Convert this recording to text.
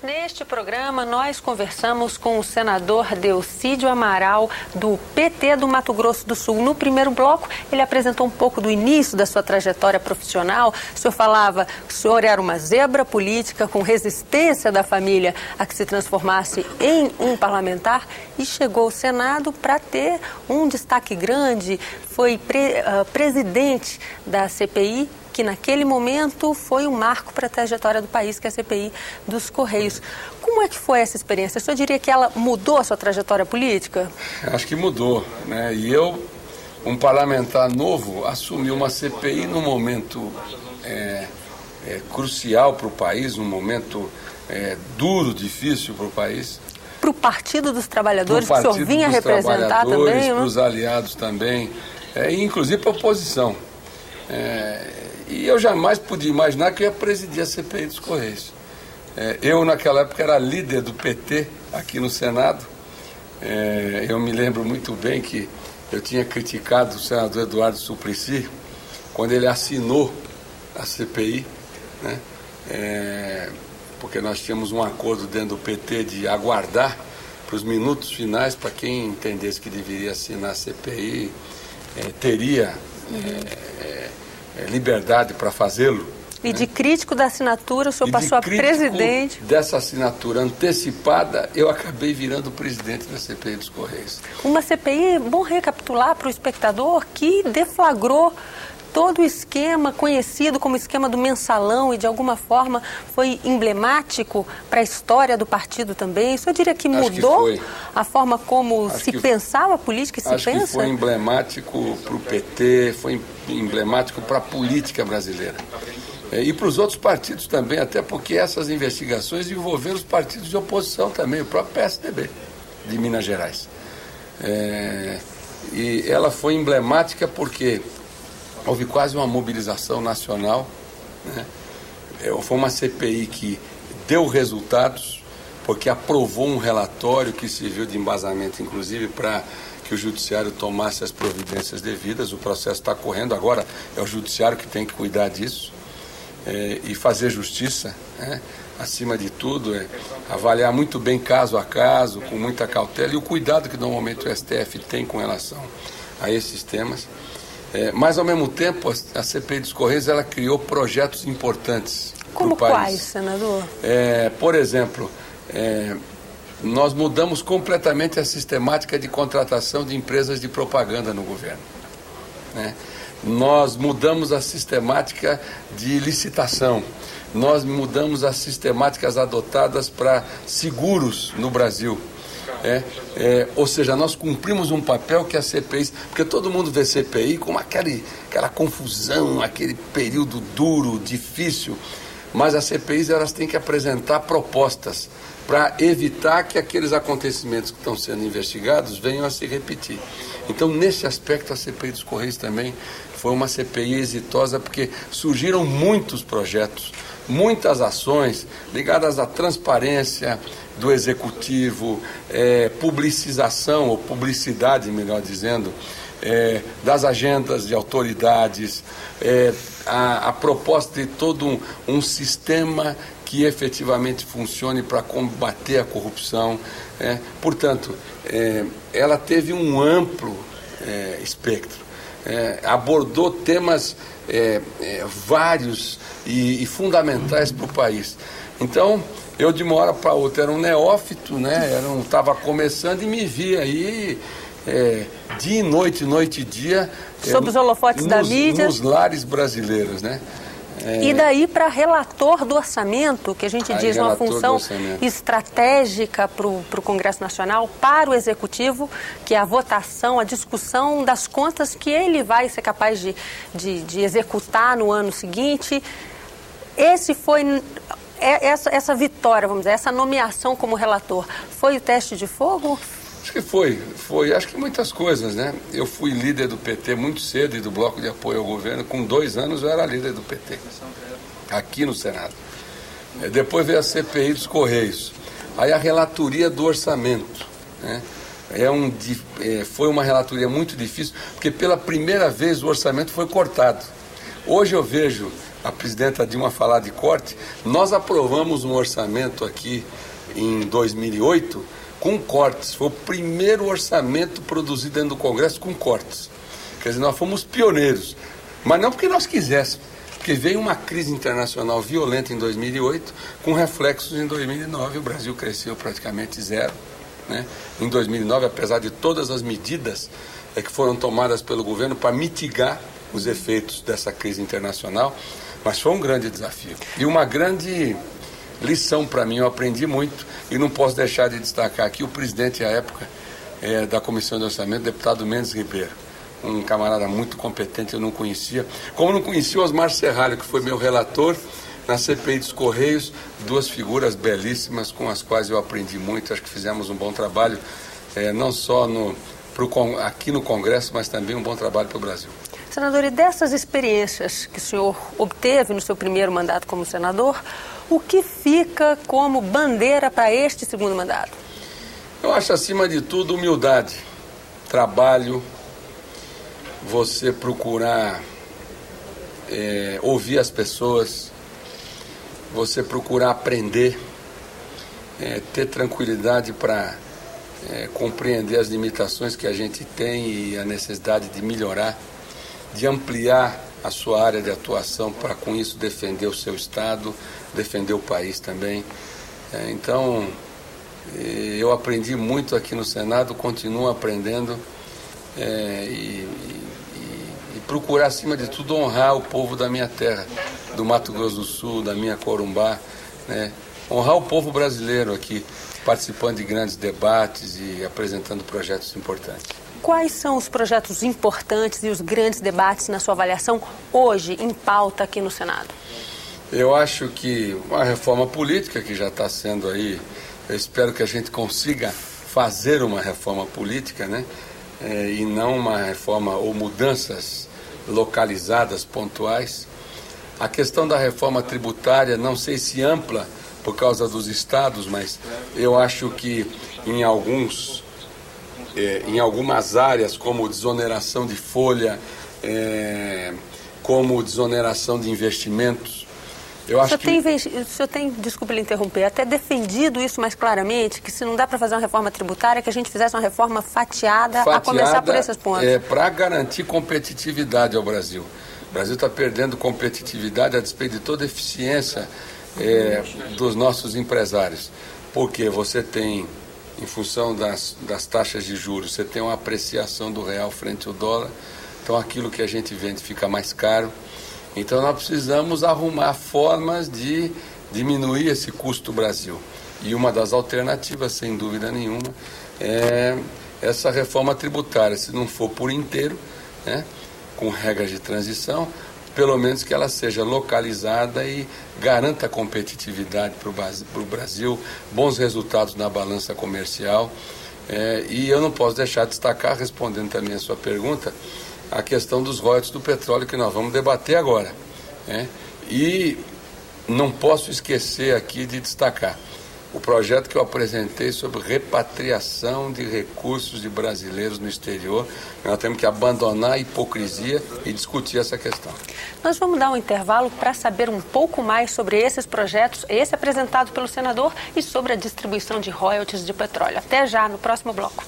Neste programa, nós conversamos com o senador Delcídio Amaral, do PT do Mato Grosso do Sul. No primeiro bloco, ele apresentou um pouco do início da sua trajetória profissional. O senhor falava que o senhor era uma zebra política com resistência da família a que se transformasse em um parlamentar e chegou ao Senado para ter um destaque grande. Foi presidente da CPI, que naquele momento foi um marco para a trajetória do país, que é a CPI dos Correios. Como é que foi essa experiência? O senhor diria que ela mudou a sua trajetória política? Acho que mudou, né? E eu, um parlamentar novo, assumi uma CPI num momento crucial para o país, num momento duro, difícil para o país. Para o Partido dos Trabalhadores, que o senhor vinha representar também, para os aliados também, e inclusive para a oposição. E eu jamais podia imaginar que eu ia presidir a CPI dos Correios. Eu, naquela época, era líder do PT aqui no Senado. Eu me lembro muito bem que eu tinha criticado o senador Eduardo Suplicy quando ele assinou a CPI, né? Porque nós tínhamos um acordo dentro do PT de aguardar para os minutos finais para quem entendesse que deveria assinar a CPI, teria liberdade para fazê-lo. E de crítico da assinatura, o senhor passou a presidente. Dessa assinatura antecipada, eu acabei virando presidente da CPI dos Correios. Uma CPI, bom recapitular para o espectador, que deflagrou todo o esquema conhecido como esquema do mensalão e de alguma forma foi emblemático para a história do partido também. O senhor diria que mudou a forma como se pensava a política e se pensa? Acho que foi emblemático para o PT, foi emblemático para a política brasileira. E para os outros partidos também, até porque essas investigações envolveram os partidos de oposição também, o próprio PSDB de Minas Gerais. E ela foi emblemática porque houve quase uma mobilização nacional, né? Foi uma CPI que deu resultados, porque aprovou um relatório que serviu de embasamento, inclusive, para que o Judiciário tomasse as providências devidas. O processo está correndo, agora é o Judiciário que tem que cuidar disso e fazer justiça, né? Acima de tudo, avaliar muito bem caso a caso, com muita cautela, e o cuidado que normalmente o STF tem com relação a esses temas. Mas, ao mesmo tempo, a CPI dos Correios ela criou projetos importantes para o país. Como quais, senador? Por exemplo, nós mudamos completamente a sistemática de contratação de empresas de propaganda no governo, né? Nós mudamos a sistemática de licitação, nós mudamos as sistemáticas adotadas para seguros no Brasil. Ou seja, nós cumprimos um papel que a CPI, porque todo mundo vê CPI como aquela confusão, aquele período duro, difícil, mas as CPIs elas têm que apresentar propostas para evitar que aqueles acontecimentos que estão sendo investigados venham a se repetir. Então, nesse aspecto, a CPI dos Correios também foi uma CPI exitosa, porque surgiram muitos projetos, muitas ações ligadas à transparência do Executivo, publicização, ou publicidade, melhor dizendo, das agendas de autoridades, a proposta de todo um sistema que efetivamente funcione para combater a corrupção. Portanto, ela teve um amplo espectro, abordou temas vários e fundamentais para o país. Então, eu de uma hora para outra era um neófito, né? Estava começando e me via aí dia e noite, noite e dia. Sob os holofotes da mídia. Nos lares brasileiros, né? E daí para relator do orçamento, que a gente diz uma função estratégica para o Congresso Nacional, para o Executivo, que é a votação, a discussão das contas que ele vai ser capaz de executar no ano seguinte. Essa vitória, vamos dizer, essa nomeação como relator, foi o teste de fogo? Acho que foi. Acho que muitas coisas, né? Eu fui líder do PT muito cedo e do Bloco de Apoio ao Governo. Com 2 anos eu era líder do PT, aqui no Senado. Depois veio a CPI dos Correios. Aí a relatoria do orçamento, né? Foi uma relatoria muito difícil, porque pela primeira vez o orçamento foi cortado. Hoje eu vejo a presidenta Dilma falar de corte, nós aprovamos um orçamento aqui em 2008 com cortes. Foi o primeiro orçamento produzido dentro do Congresso com cortes. Quer dizer, nós fomos pioneiros, mas não porque nós quiséssemos, porque veio uma crise internacional violenta em 2008, com reflexos em 2009, o Brasil cresceu praticamente zero, né? Em 2009, apesar de todas as medidas que foram tomadas pelo governo para mitigar os efeitos dessa crise internacional, mas foi um grande desafio. E uma grande lição para mim, eu aprendi muito, e não posso deixar de destacar aqui o presidente à época da Comissão de Orçamento, deputado Mendes Ribeiro, um camarada muito competente, eu não conhecia, como não conhecia o Osmar Serralho, que foi meu relator na CPI dos Correios, duas figuras belíssimas com as quais eu aprendi muito, acho que fizemos um bom trabalho, não só aqui no Congresso, mas também um bom trabalho para o Brasil. Senador, e dessas experiências que o senhor obteve no seu primeiro mandato como senador, o que fica como bandeira para este segundo mandato? Eu acho, acima de tudo, humildade, trabalho, você procurar ouvir as pessoas, você procurar aprender, ter tranquilidade para compreender as limitações que a gente tem e a necessidade de melhorar, de ampliar a sua área de atuação para com isso defender o seu Estado, defender o país também. Então, eu aprendi muito aqui no Senado, continuo aprendendo e procurar, acima de tudo, honrar o povo da minha terra, do Mato Grosso do Sul, da minha Corumbá, né? Honrar o povo brasileiro aqui, participando de grandes debates e apresentando projetos importantes. Quais são os projetos importantes e os grandes debates, na sua avaliação, hoje em pauta aqui no Senado? Eu acho que uma reforma política que já está sendo aí, eu espero que a gente consiga fazer uma reforma política, né? E não uma reforma ou mudanças localizadas, pontuais. A questão da reforma tributária, não sei se ampla por causa dos estados, mas eu acho que em algumas áreas, como desoneração de folha, como desoneração de investimentos, eu acho que... O senhor tem, desculpe lhe interromper, até defendido isso mais claramente, que se não dá para fazer uma reforma tributária, que a gente fizesse uma reforma fatiada a começar por esses pontos. Para garantir competitividade ao Brasil. O Brasil está perdendo competitividade a despeito de toda a eficiência dos nossos empresários. Porque você tem, em função das taxas de juros, você tem uma apreciação do real frente ao dólar, então aquilo que a gente vende fica mais caro. Então nós precisamos arrumar formas de diminuir esse custo do Brasil. E uma das alternativas, sem dúvida nenhuma, é essa reforma tributária. Se não for por inteiro, né, com regras de transição, pelo menos que ela seja localizada e garanta competitividade para o Brasil, bons resultados na balança comercial. E eu não posso deixar de destacar, respondendo também a sua pergunta, a questão dos royalties do petróleo que nós vamos debater agora. E não posso esquecer aqui de destacar o projeto que eu apresentei sobre repatriação de recursos de brasileiros no exterior. Nós temos que abandonar a hipocrisia e discutir essa questão. Nós vamos dar um intervalo para saber um pouco mais sobre esses projetos, esse apresentado pelo senador, e sobre a distribuição de royalties de petróleo. Até já, no próximo bloco.